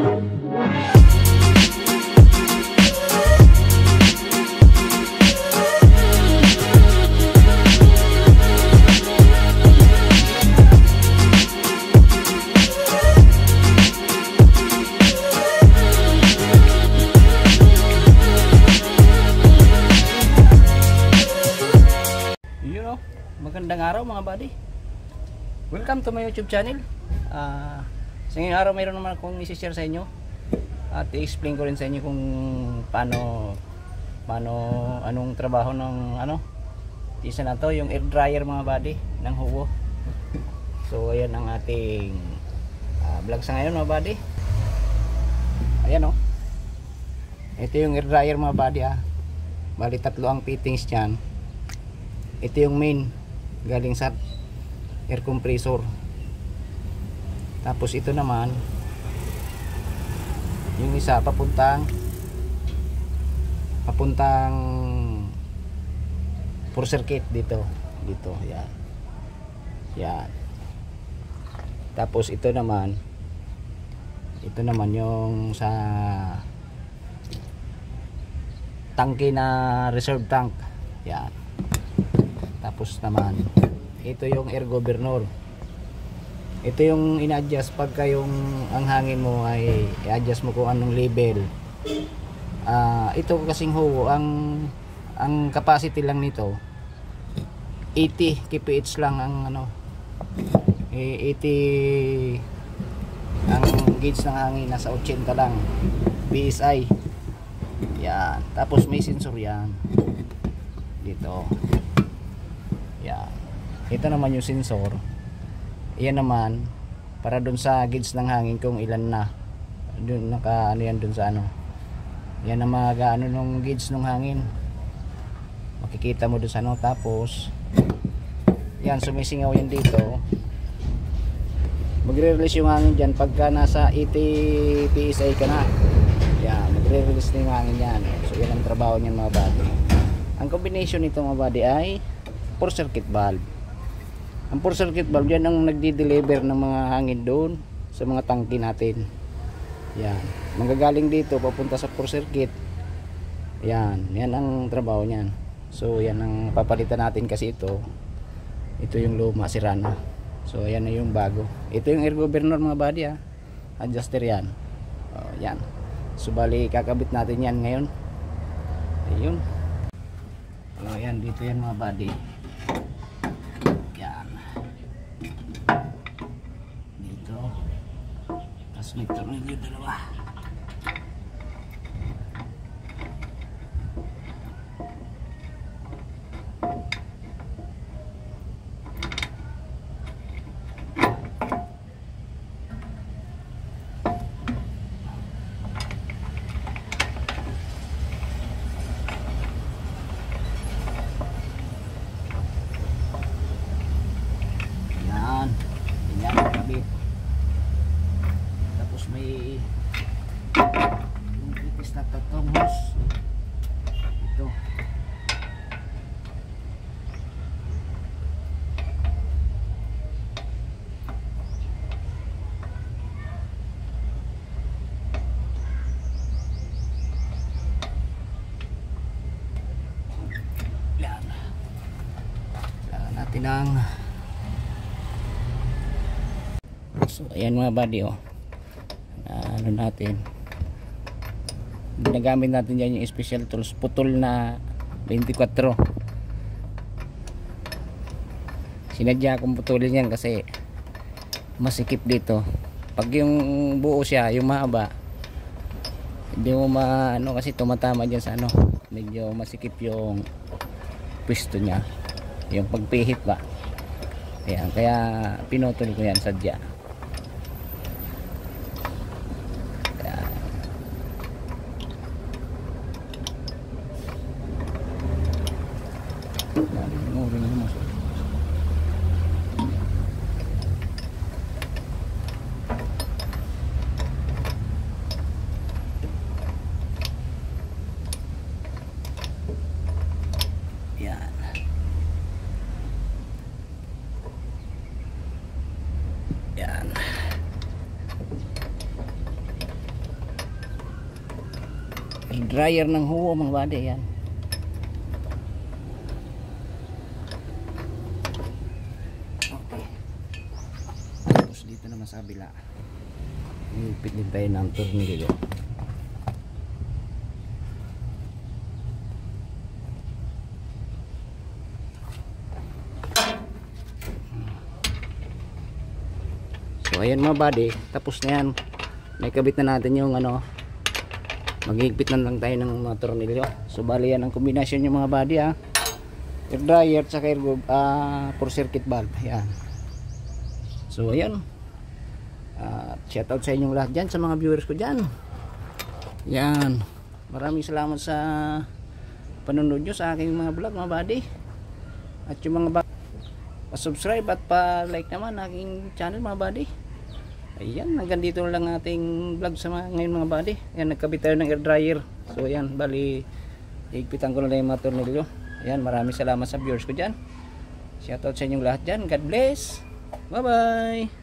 Magandang araw mga buddy. Welcome to my YouTube channel. Sa ngayong araw mayroon naman akong i-share sa inyo at i-explain ko rin sa inyo kung paano anong trabaho ng isa na to, yung air dryer mga buddy ng Howo. So ayan ang ating vlog sa ngayon mga buddy. Ayan o. Ito yung air dryer mga buddy Bali tatlo ang fittings niyan. Ito yung main galing sa air compressor, tapos ito naman yung isa papuntang for circuit dito yan. Tapos ito naman yung sa tangke na reserve tank yan. Tapos naman ito yung air governor. Ito yung ina-adjust pagka yung ang hangin mo ay i-adjust mo kung anong level. Ito kasing Howo, ang capacity lang nito 80 kph lang ang 80 ang gauge ng hangin, nasa 80 lang PSI yan. Tapos may sensor yan dito yan. Ito naman yung sensor. Yan naman para dun sa gauge ng hangin kung ilan na dun yan dun sa yan ang mga nung gauge ng hangin, makikita mo dun sa tapos yan sumisingaw yan dito, magre-release yung hangin dyan pagka nasa 80 PSI ka na yan, magre-release na yung hangin yan. So yan ang trabaho niyan mga buddy. Ang combination nito mga buddy ay 4 circuit valve. Ang 4 circuit valve yan ang nagdi-deliver ng mga hangin doon sa mga tangke natin. Yan. Manggagaling dito papunta sa 4 circuit. Yan. Yan ang trabaho niyan. So yan ang papalitan natin kasi ito yung luma, sira na. So yan na yung bago. Ito yung air governor mga buddy Adjuster yan. Yan. So bali kakabit natin yan ngayon. Ayun. Yan dito yan mga buddy. Nito rin yung dalawa. Yan kabit. May yung itis na tatlong hose ito. Yan. Kailangan natin ang so ayan mga buddy natin ginagamit natin yan yung special tools, putol na 24. Sinadya akong putulin yan kasi masikip dito. Pag yung buo siya, yung mahaba, hindi mo kasi tumatama dyan sa medyo masikip yung pwesto nya, yung pagpihit ba. Ayan, kaya pinutol ko yan sadya. Yan. dryer ng huwa mga buddy. Yan. Okay. Tapos dito naman sa kabila, higpit din tayo ng tornilyo. So ayan mga buddy, tapos na yan. Naikabit na natin yung ano, maghigpit na lang tayo ng mga tornilyo. So bali yan ang kombinasyon yung mga buddy ha. Air dryer at saka for circuit valve. Ayan. So ayan. Shout out sa inyong lahat dyan, sa mga viewers ko dyan. Yan. Maraming salamat sa panonood nyo sa aking mga vlog mga buddy. At yung mga pa-subscribe at pa-like naman aking channel mga buddy. Ayan, hanggang dito lang ating vlog sa ngayon mga buddy. Ayan, nagkabit tayo ng air dryer. So ayan, bali higpitan ko na lang yung mga tornilyo. Ayan, maraming salamat sa viewers ko dyan. Shoutout sa inyong lahat dyan. God bless. Bye bye.